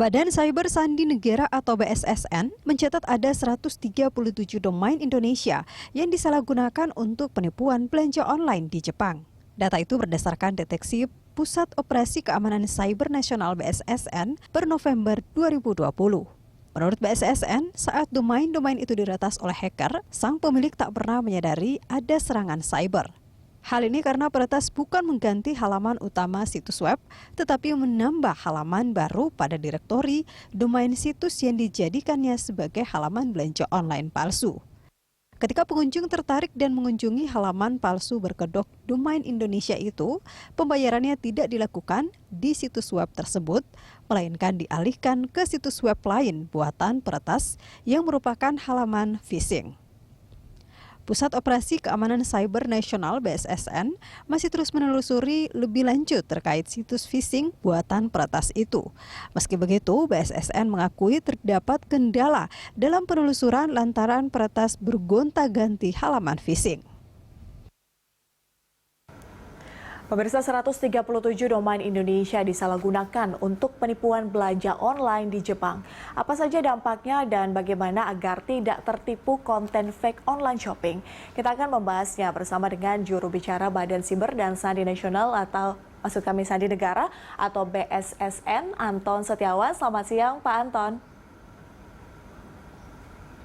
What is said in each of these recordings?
Badan Cyber Sandi Negara atau BSSN mencatat ada 137 domain Indonesia yang disalahgunakan untuk penipuan belanja online di Jepang. Data itu berdasarkan deteksi Pusat Operasi Keamanan Cyber Nasional BSSN per November 2020. Menurut BSSN, saat domain-domain itu diretas oleh hacker, sang pemilik tak pernah menyadari ada serangan cyber. Hal ini karena peretas bukan mengganti halaman utama situs web, tetapi menambah halaman baru pada direktori domain situs yang dijadikannya sebagai halaman belanja online palsu. Ketika pengunjung tertarik dan mengunjungi halaman palsu berkedok domain Indonesia itu, pembayarannya tidak dilakukan di situs web tersebut, melainkan dialihkan ke situs web lain buatan peretas yang merupakan halaman phishing. Pusat Operasi Keamanan Cyber Nasional BSSN masih terus menelusuri lebih lanjut terkait situs phishing buatan peretas itu. Meski begitu, BSSN mengakui terdapat kendala dalam penelusuran lantaran peretas bergonta-ganti halaman phishing. Pemirsa, 137 domain Indonesia disalahgunakan untuk penipuan belanja online di Jepang. Apa saja dampaknya dan bagaimana agar tidak tertipu konten fake online shopping? Kita akan membahasnya bersama dengan juru bicara Badan Siber dan Sandi Nasional atau maksud kami Sandi Negara atau BSSN, Anton Setiawan. Selamat siang, Pak Anton.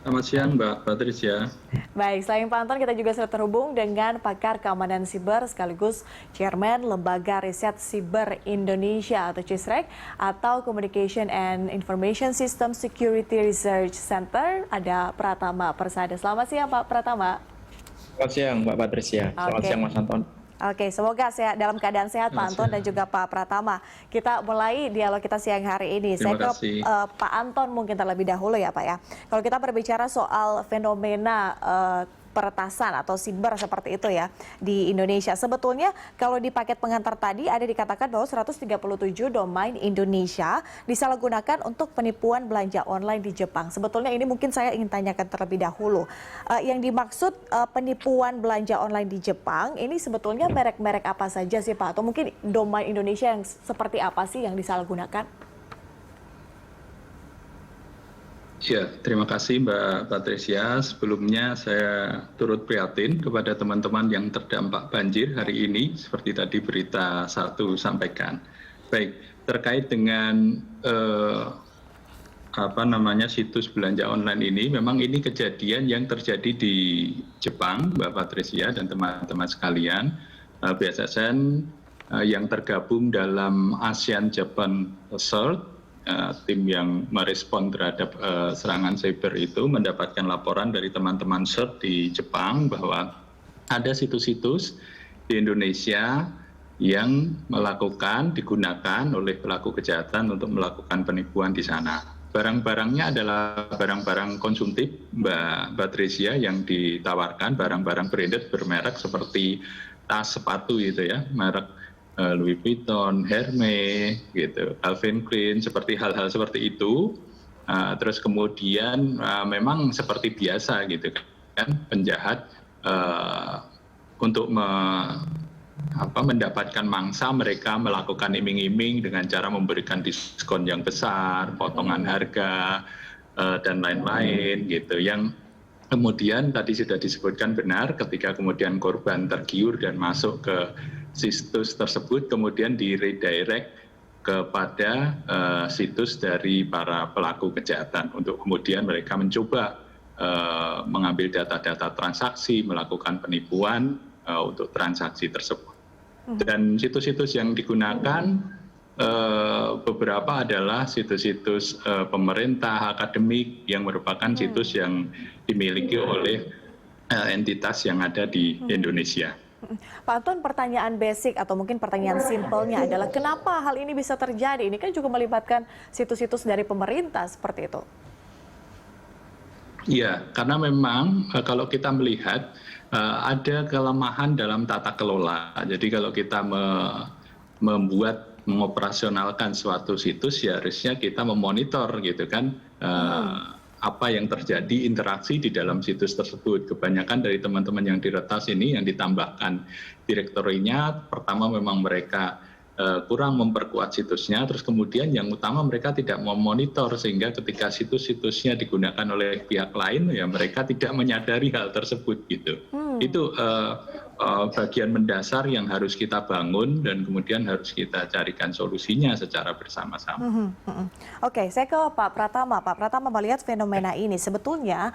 Selamat siang, Mbak Patricia. Baik, selain Pak Anton, kita juga sudah terhubung dengan pakar keamanan siber sekaligus Chairman Lembaga Riset Siber Indonesia atau CISREC atau Communication and Information System Security Research Center, ada Pratama Persada. Selamat siang, Pak Pratama. Selamat siang, Mbak Patricia. Selamat siang, Mas Anton. Oke, semoga sehat, dalam keadaan sehat Pak Anton dan juga Pak Pratama. Kita mulai dialog kita siang hari ini. Saya ke Pak Anton mungkin terlebih dahulu ya Pak ya. Kalau kita berbicara soal fenomena peretasan atau siber seperti itu ya di Indonesia. Sebetulnya kalau di paket pengantar tadi ada dikatakan bahwa 137 domain Indonesia disalahgunakan untuk penipuan belanja online di Jepang. Sebetulnya ini mungkin saya ingin tanyakan terlebih dahulu. Yang dimaksud penipuan belanja online di Jepang ini sebetulnya merek-merek apa saja sih Pak? Atau mungkin domain Indonesia yang seperti apa sih yang disalahgunakan? Ya, terima kasih Mbak Patricia. Sebelumnya saya turut prihatin kepada teman-teman yang terdampak banjir hari ini, seperti tadi berita 1 sampaikan. Baik, terkait dengan situs belanja online ini, memang ini kejadian yang terjadi di Jepang, Mbak Patricia dan teman-teman sekalian. BSSN yang tergabung dalam ASEAN Japan CERT, tim yang merespon terhadap serangan cyber itu mendapatkan laporan dari teman-teman CERT di Jepang bahwa ada situs-situs di Indonesia yang digunakan oleh pelaku kejahatan untuk melakukan penipuan di sana. Barang-barangnya adalah barang-barang konsumtif, Mbak Patricia, yang ditawarkan barang-barang branded bermerek seperti tas, sepatu gitu ya, merek Louis Vuitton, Hermes, gitu, Calvin Klein, seperti hal-hal seperti itu. Terus kemudian memang seperti biasa gitu kan, penjahat untuk mendapatkan mangsa, mereka melakukan iming-iming dengan cara memberikan diskon yang besar, potongan harga dan lain-lain gitu. Yang kemudian tadi sudah disebutkan benar, ketika kemudian korban tergiur dan masuk ke situs tersebut, kemudian di-redirect kepada situs dari para pelaku kejahatan untuk kemudian mereka mencoba mengambil data-data transaksi, melakukan penipuan untuk transaksi tersebut. Dan situs-situs yang digunakan beberapa adalah situs-situs pemerintah, akademik, yang merupakan situs yang dimiliki oleh entitas yang ada di Indonesia. Pak Anton, pertanyaan basic atau mungkin pertanyaan simpelnya adalah kenapa hal ini bisa terjadi? Ini kan juga melibatkan situs-situs dari pemerintah seperti itu. Iya, karena memang kalau kita melihat ada kelemahan dalam tata kelola. Jadi kalau kita mengoperasionalkan suatu situs, ya harusnya kita memonitor gitu kan. Apa yang terjadi interaksi di dalam situs tersebut. Kebanyakan dari teman-teman yang diretas ini yang ditambahkan direktorinya, pertama memang mereka kurang memperkuat situsnya, terus kemudian yang utama mereka tidak memonitor, sehingga ketika situs-situsnya digunakan oleh pihak lain, ya mereka tidak menyadari hal tersebut gitu. Itu bagian mendasar yang harus kita bangun dan kemudian harus kita carikan solusinya secara bersama-sama. Oke, saya ke Pak Pratama. Pak Pratama melihat fenomena ini, sebetulnya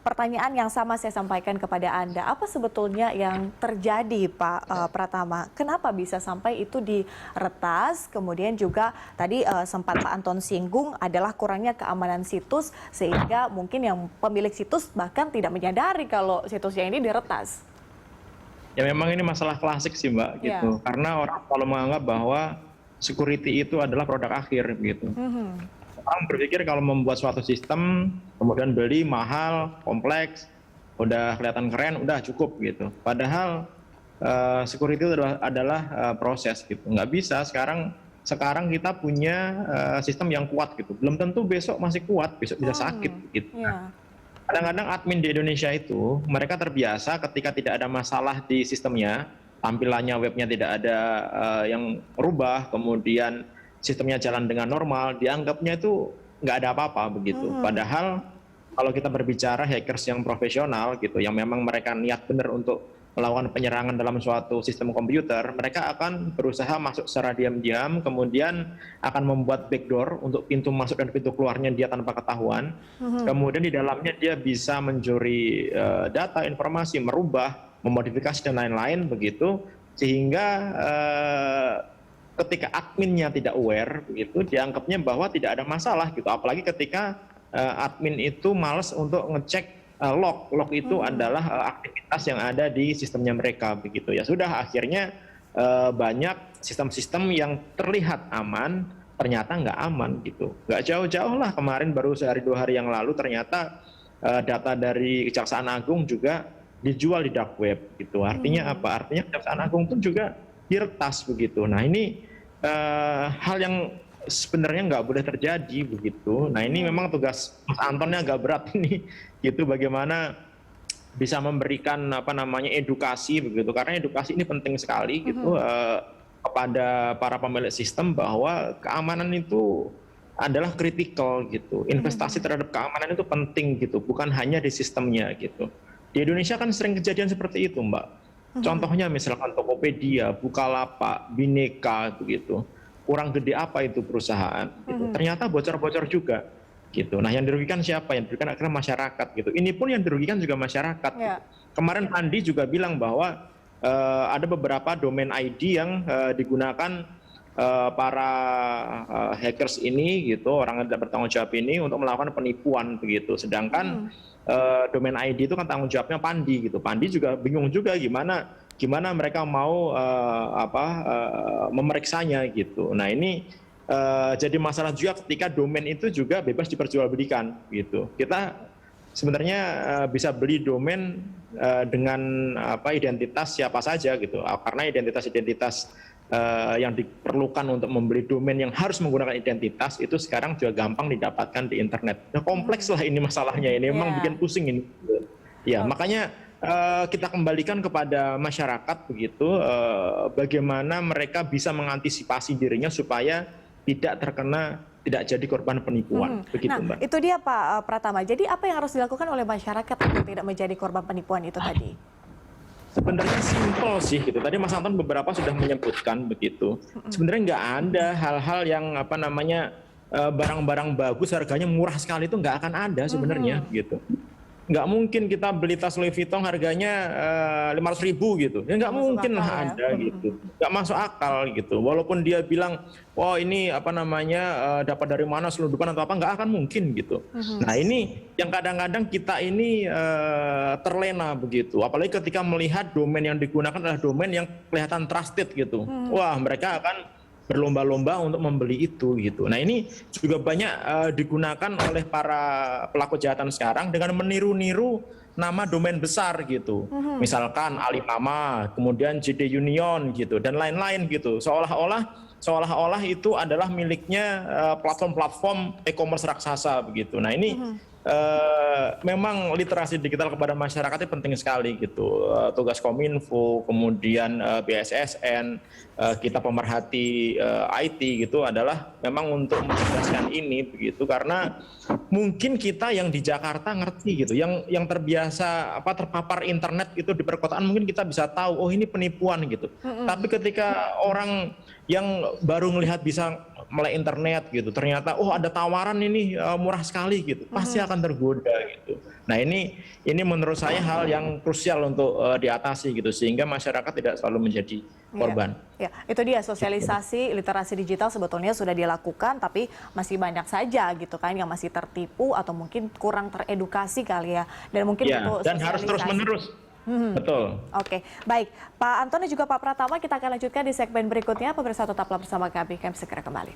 pertanyaan yang sama saya sampaikan kepada Anda. Apa sebetulnya yang terjadi, Pak Pratama? Kenapa bisa sampai itu diretas? Kemudian juga tadi sempat Pak Anton singgung adalah kurangnya keamanan situs, sehingga mungkin yang pemilik situs bahkan tidak menyadari kalau situsnya ini diretas. Ya memang ini masalah klasik sih Mbak, gitu. Karena orang selalu menganggap bahwa security itu adalah produk akhir, gitu. Orang berpikir kalau membuat suatu sistem, kemudian beli mahal, kompleks, udah kelihatan keren, udah cukup gitu. Padahal security itu adalah proses gitu. Nggak bisa sekarang kita punya sistem yang kuat gitu. Belum tentu besok masih kuat, besok bisa sakit gitu. Kadang-kadang admin di Indonesia itu mereka terbiasa ketika tidak ada masalah di sistemnya, tampilannya webnya tidak ada yang rubah, kemudian sistemnya jalan dengan normal, dianggapnya itu nggak ada apa-apa begitu. Padahal kalau kita berbicara hackers yang profesional gitu, yang memang mereka niat benar untuk melakukan penyerangan dalam suatu sistem komputer, mereka akan berusaha masuk secara diam-diam, kemudian akan membuat backdoor untuk pintu masuk dan pintu keluarnya dia tanpa ketahuan. Kemudian di dalamnya dia bisa mencuri data, informasi, merubah, memodifikasi dan lain-lain begitu, sehingga ketika adminnya tidak aware begitu, dianggapnya bahwa tidak ada masalah gitu. Apalagi ketika admin itu malas untuk ngecek log itu adalah aktivitas yang ada di sistemnya mereka begitu ya. Sudah akhirnya banyak sistem-sistem yang terlihat aman ternyata nggak aman gitu. Nggak jauh-jauh lah, kemarin baru sehari 2 hari yang lalu ternyata data dari Kejaksaan Agung juga dijual di dark web gitu. Artinya apa? Artinya Kejaksaan Agung pun juga diretas begitu. Nah ini hal yang sebenarnya nggak boleh terjadi begitu. Nah ini memang tugas Mas Antonnya agak berat ini, gitu, bagaimana bisa memberikan edukasi begitu, karena edukasi ini penting sekali gitu kepada para pemilik sistem bahwa keamanan itu adalah kritikal gitu. Investasi terhadap keamanan itu penting gitu, bukan hanya di sistemnya gitu. Di Indonesia kan sering kejadian seperti itu Mbak. Contohnya misalkan Tokopedia, Bukalapak, Bineka begitu. Kurang gede apa itu perusahaan gitu. Ternyata bocor-bocor juga gitu. Nah yang dirugikan siapa? Yang dirugikan akhirnya masyarakat gitu. Ini pun yang dirugikan juga masyarakat gitu. Kemarin Andi juga bilang bahwa ada beberapa domain ID yang digunakan para hackers ini gitu, orang yang tidak bertanggung jawab ini untuk melakukan penipuan begitu. Sedangkan domain ID itu kan tanggung jawabnya Pandi gitu. Pandi juga bingung juga gimana mereka mau memeriksanya gitu. Nah ini jadi masalah juga ketika domain itu juga bebas diperjualbelikan gitu. Kita sebenarnya bisa beli domain dengan identitas siapa saja gitu. Karena identitas yang diperlukan untuk membeli domain yang harus menggunakan identitas itu sekarang juga gampang didapatkan di internet. Nah, kompleks lah ini masalahnya ini, memang bikin pusing ini. Ya makanya kita kembalikan kepada masyarakat begitu, bagaimana mereka bisa mengantisipasi dirinya supaya tidak jadi korban penipuan. Begitu, nah, Mbak. Itu dia Pak Pratama. Jadi apa yang harus dilakukan oleh masyarakat agar tidak menjadi korban penipuan itu tadi? Sebenarnya simpel sih gitu. Tadi Mas Anton beberapa sudah menyebutkan begitu. Sebenarnya nggak ada hal-hal yang barang-barang bagus harganya murah sekali itu nggak akan ada sebenarnya gitu. Nggak mungkin kita beli tas Louis Vuitton harganya 500.000 gitu. Ya nggak mungkin lah ada gitu. Nggak masuk akal gitu. Walaupun dia bilang, wah ini dapat dari mana selundupan atau apa, nggak akan mungkin gitu. Nah ini yang kadang-kadang kita ini terlena begitu. Apalagi ketika melihat domain yang digunakan adalah domain yang kelihatan trusted gitu. Wah mereka akan berlomba-lomba untuk membeli itu gitu. Nah ini juga banyak digunakan oleh para pelaku kejahatan sekarang dengan meniru-niru nama domain besar gitu. Misalkan Alibaba, kemudian JD Union gitu dan lain-lain gitu. Seolah-olah itu adalah miliknya platform-platform e-commerce raksasa begitu. Nah ini memang literasi digital kepada masyarakat itu penting sekali gitu. Tugas Kominfo, kemudian BSSN, kita pemerhati IT gitu adalah memang untuk menjelaskan ini begitu, karena mungkin kita yang di Jakarta ngerti gitu, yang terbiasa terpapar internet itu di perkotaan mungkin kita bisa tahu oh ini penipuan gitu. Tapi ketika orang yang baru melihat bisa mulai internet gitu, ternyata oh ada tawaran ini murah sekali gitu, pasti akan tergoda gitu. Nah ini menurut saya hal yang krusial untuk diatasi gitu, sehingga masyarakat tidak selalu menjadi korban. Ya, itu dia sosialisasi literasi digital sebetulnya sudah dilakukan, tapi masih banyak saja gitu kan yang masih tertipu atau mungkin kurang teredukasi kali ya, dan mungkin butuh dan harus terus menerus. Betul. Oke, baik. Pak Anton dan juga Pak Pratama, kita akan lanjutkan di segmen berikutnya. Pemirsa tetaplah bersama kami segera kembali.